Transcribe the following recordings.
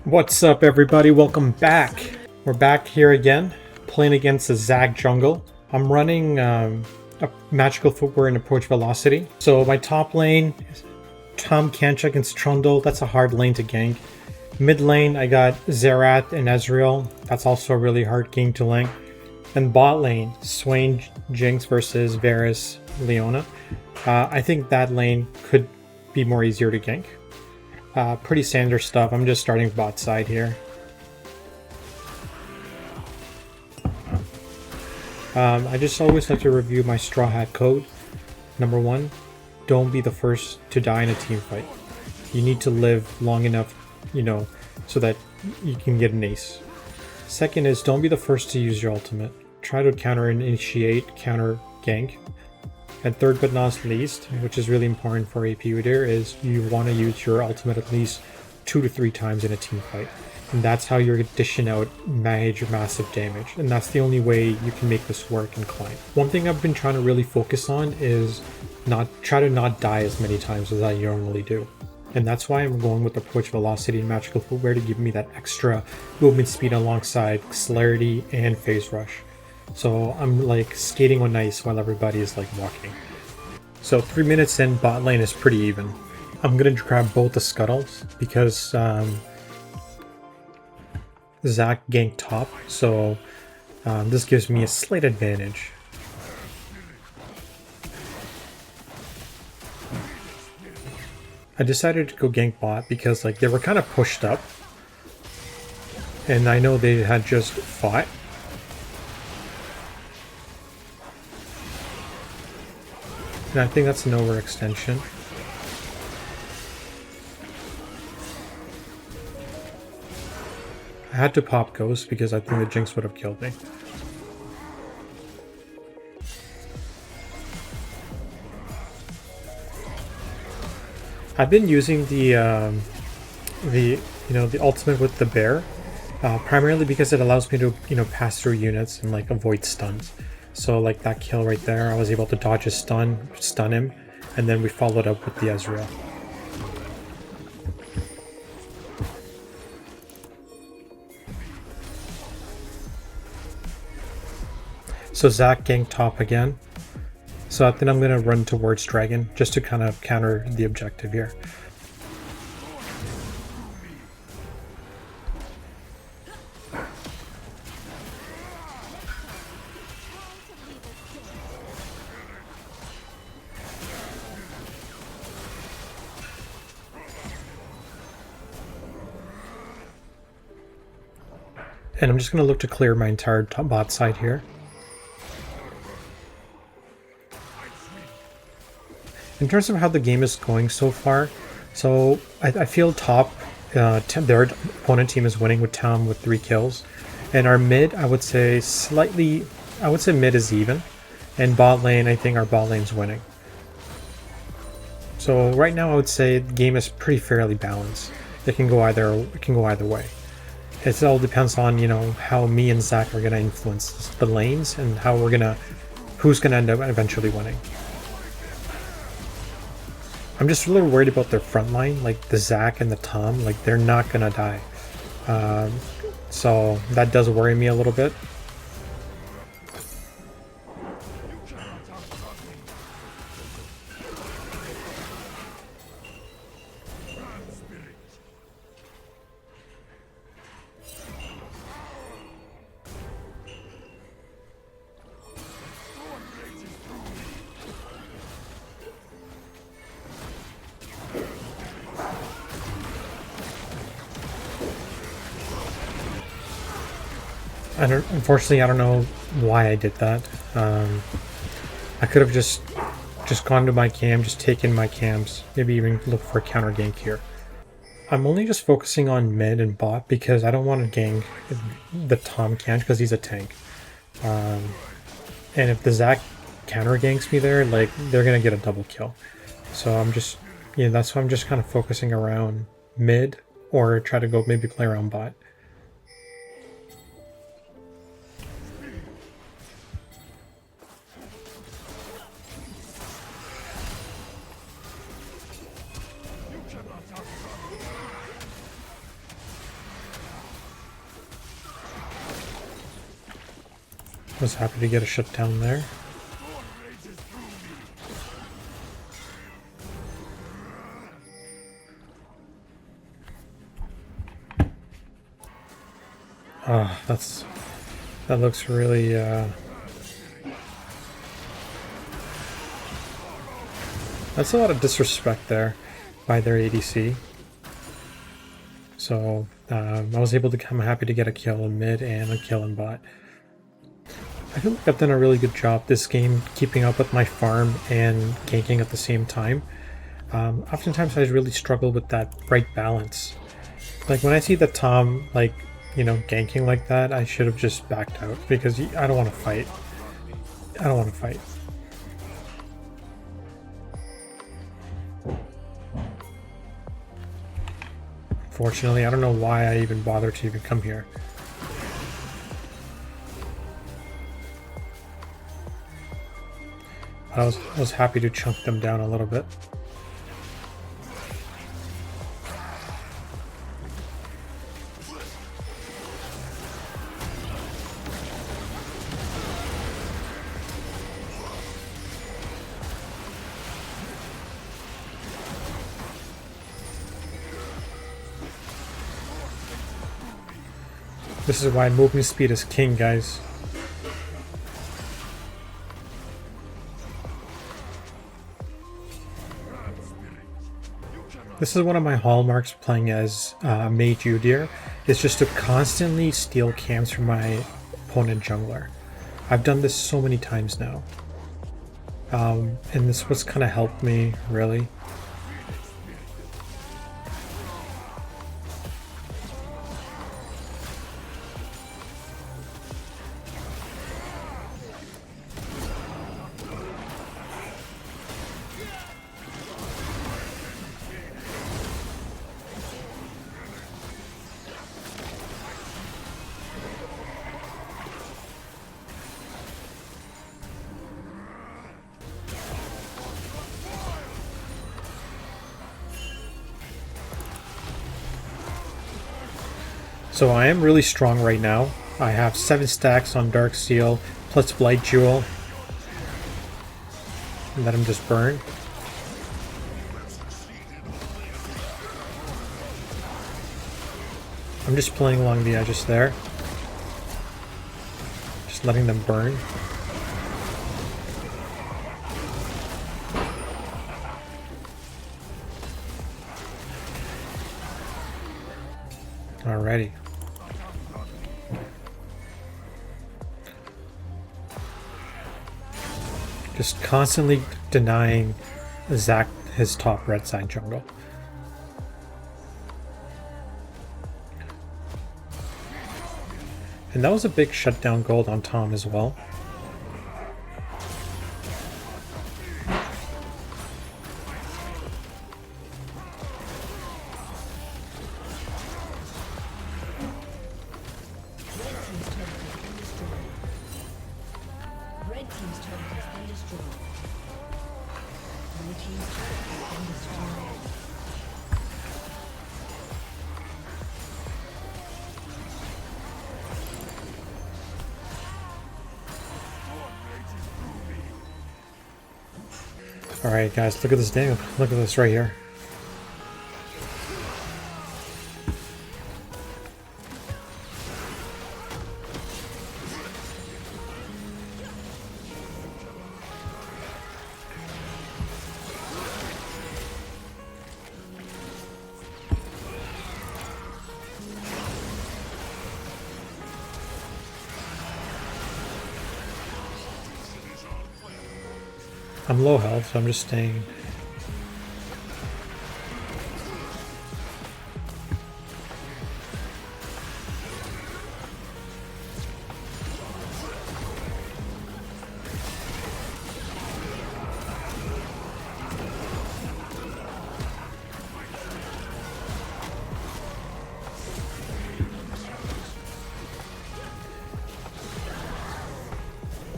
What's up, everybody? Welcome back. We're back here again, playing against the Zag jungle. I'm running a magical footwear and approach velocity. So my top lane is Tom Kancha against Trundle. That's a hard lane to gank. Mid lane, I got Xerath and Ezreal. That's also a really hard game to link. And bot lane, Swain Jinx versus Varus Leona. I think that lane could be more easier to gank. Pretty standard stuff. I'm just starting bot side here. I just always like to review my Strawhat code. Number 1, don't be the first to die in a team fight. You need to live long enough, so that you can get an ace. Second is, don't be the first to use your ultimate. Try to counter initiate, counter gank. And third but not least, which is really important for AP Udyr, is you want to use your ultimate at least 2 to 3 times in a team fight. And that's how you're dishing out massive damage. And that's the only way you can make this work and climb. One thing I've been trying to really focus on is try to not die as many times as I normally do. And that's why I'm going with approach velocity and magical footwear to give me that extra movement speed alongside celerity and phase rush. So I'm like skating on ice while everybody is like walking. So 3 minutes in, bot lane is pretty even. I'm gonna grab both the scuttles because Zach ganked top, so this gives me a slight advantage. I decided to go gank bot because they were kind of pushed up, and I know they had just fought. And I think that's an overextension. I had to pop Ghost because I think the Jinx would have killed me. I've been using the ultimate with the bear, primarily because it allows me to pass through units and avoid stuns. So that kill right there, I was able to dodge his stun him, and then we followed up with the Ezreal. So Zach ganked top again. So I think I'm going to run towards Dragon just to kind of counter the objective here. And I'm just going to look to clear my entire top bot side here. In terms of how the game is going so far, so I feel top, their opponent team is winning with Tom with 3 kills. And our mid, I would say mid is even. And bot lane, I think our bot lane's winning. So right now I would say the game is pretty fairly balanced. It can go either way. It all depends on, how me and Zach are going to influence the lanes and who's going to end up eventually winning. I'm just really worried about their front line, the Zach and the Tom, they're not going to die. So that does worry me a little bit. Unfortunately, I don't know why I did that. I could have just gone to my cam, just taken my cams, maybe even look for a counter gank here. I'm only just focusing on mid and bot because I don't want to gank the Tom Kanch because he's a tank. And if the Zac counter ganks me there, they're gonna get a double kill. So I'm just, that's why I'm just kind of focusing around mid or try to go maybe play around bot. Was happy to get a shutdown there. Ah, that looks really that's a lot of disrespect there by their ADC. So I was able to come happy to get a kill in mid and a kill in bot. I feel like I've done a really good job this game keeping up with my farm and ganking at the same time. Oftentimes I really struggle with that right balance. Like when I see the Tom, like, you know, ganking like that, I should have just backed out because I don't want to fight. I don't want to fight. Fortunately, I don't know why I even bothered to even come here. I was happy to chunk them down a little bit. This is why movement speed is king, guys. This is one of my hallmarks playing as Mage Udyr, is just to constantly steal camps from my opponent jungler. I've done this so many times now. And this was kind of helped me, really. So I am really strong right now. I have 7 stacks on Dark Seal plus Blight Jewel. Let him just burn. I'm just playing along the edges there. Just letting them burn. Alrighty. Just constantly denying Zach his top red side jungle. And that was a big shutdown gold on Tom as well. Alright guys, look at this thing. Look at this right here. I'm low health, so I'm just staying.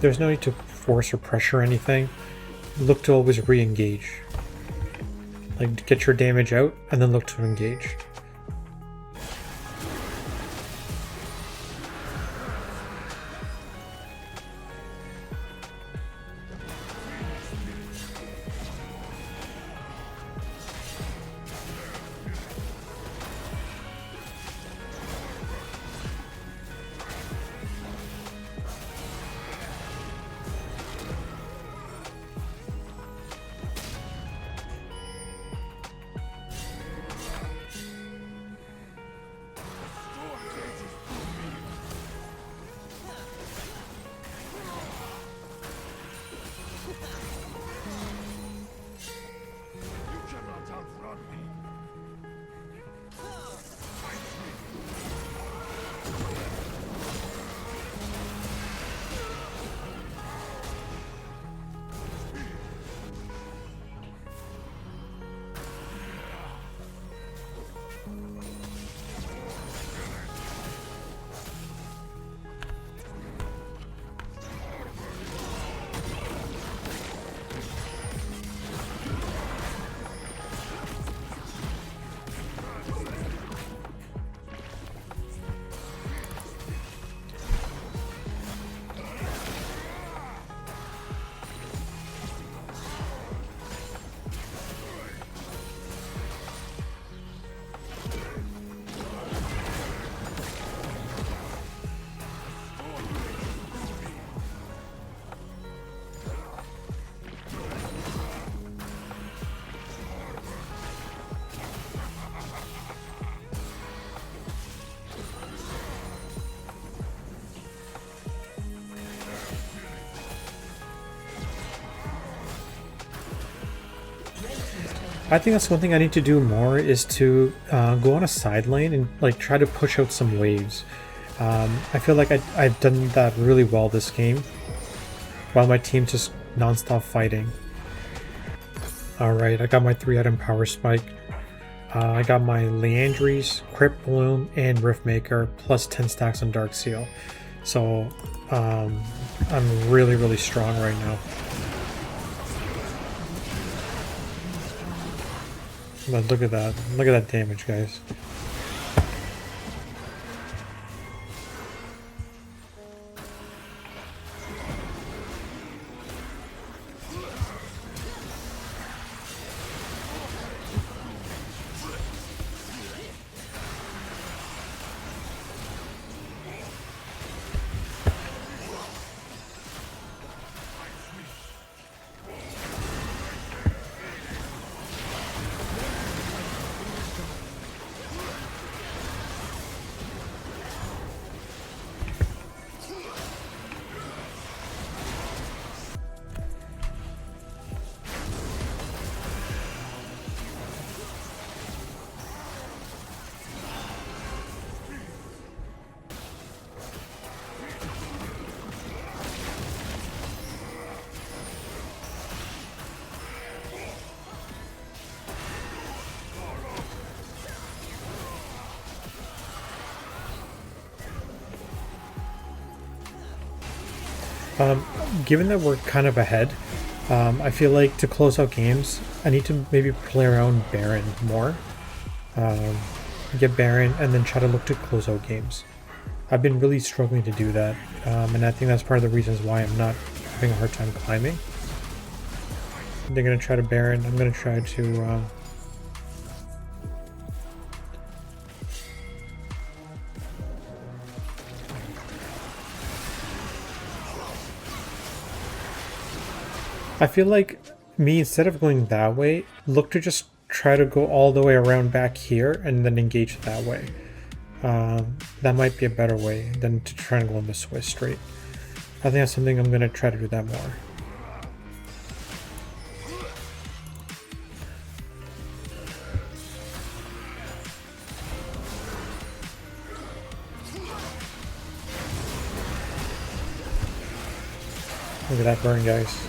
There's no need to force or pressure anything. Look to always re-engage. Like, get your damage out, and then look to engage. I think that's one thing I need to do more is to go on a side lane and like try to push out some waves. I feel like I've done that really well this game, while my team's just non-stop fighting. Alright, I got my 3-item power spike. I got my Leandries, Crypt Bloom, and Riftmaker, plus 10 stacks on Dark Seal. So I'm really strong right now. But look at that damage, guys. Given that we're kind of ahead, I feel like to close out games, I need to maybe play around Baron more. Get Baron and then try to look to close out games. I've been really struggling to do that, and I think that's part of the reasons why I'm not having a hard time climbing. They're going to try to Baron, I'm going to try to... I feel like me, instead of going that way, look to just try to go all the way around back here and then engage that way. That might be a better way than to try and go in this way straight. I think that's something I'm going to try to do that more. Look at that burn, guys.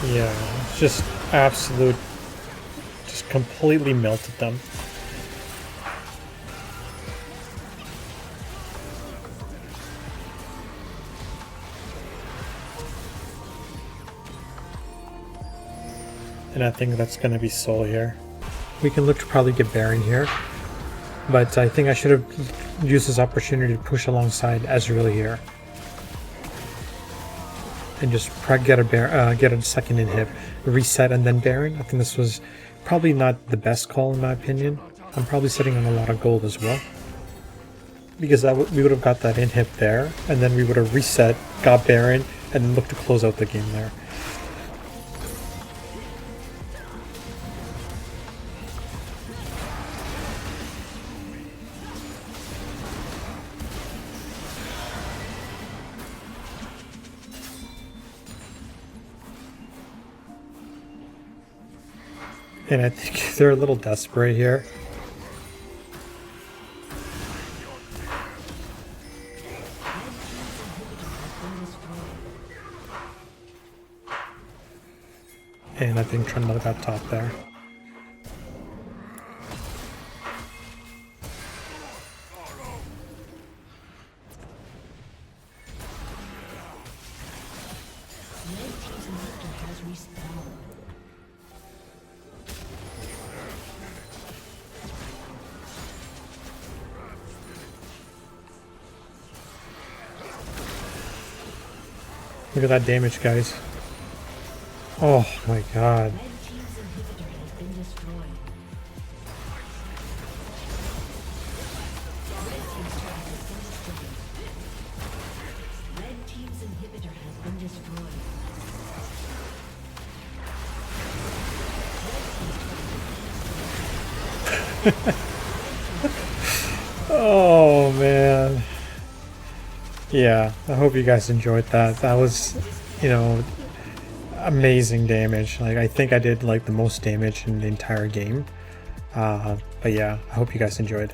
Yeah, it's just absolute, just completely melted them. And I think that's going to be Soul here. We can look to probably get Baron here, but I think I should have used this opportunity to push alongside Ezreal here. And just get a second inhib, reset, and then Baron. I think this was probably not the best call in my opinion. I'm probably sitting on a lot of gold as well, because we would have got that inhib there, and then we would have reset, got Baron, and then looked to close out the game there. And I think they're a little desperate here. And I think Trundle got top there. Look at that damage, guys. Oh my god. Oh man. Yeah, I hope you guys enjoyed that. That was, you know, amazing damage. Like, I think I did like the most damage in the entire game. But yeah, I hope you guys enjoyed.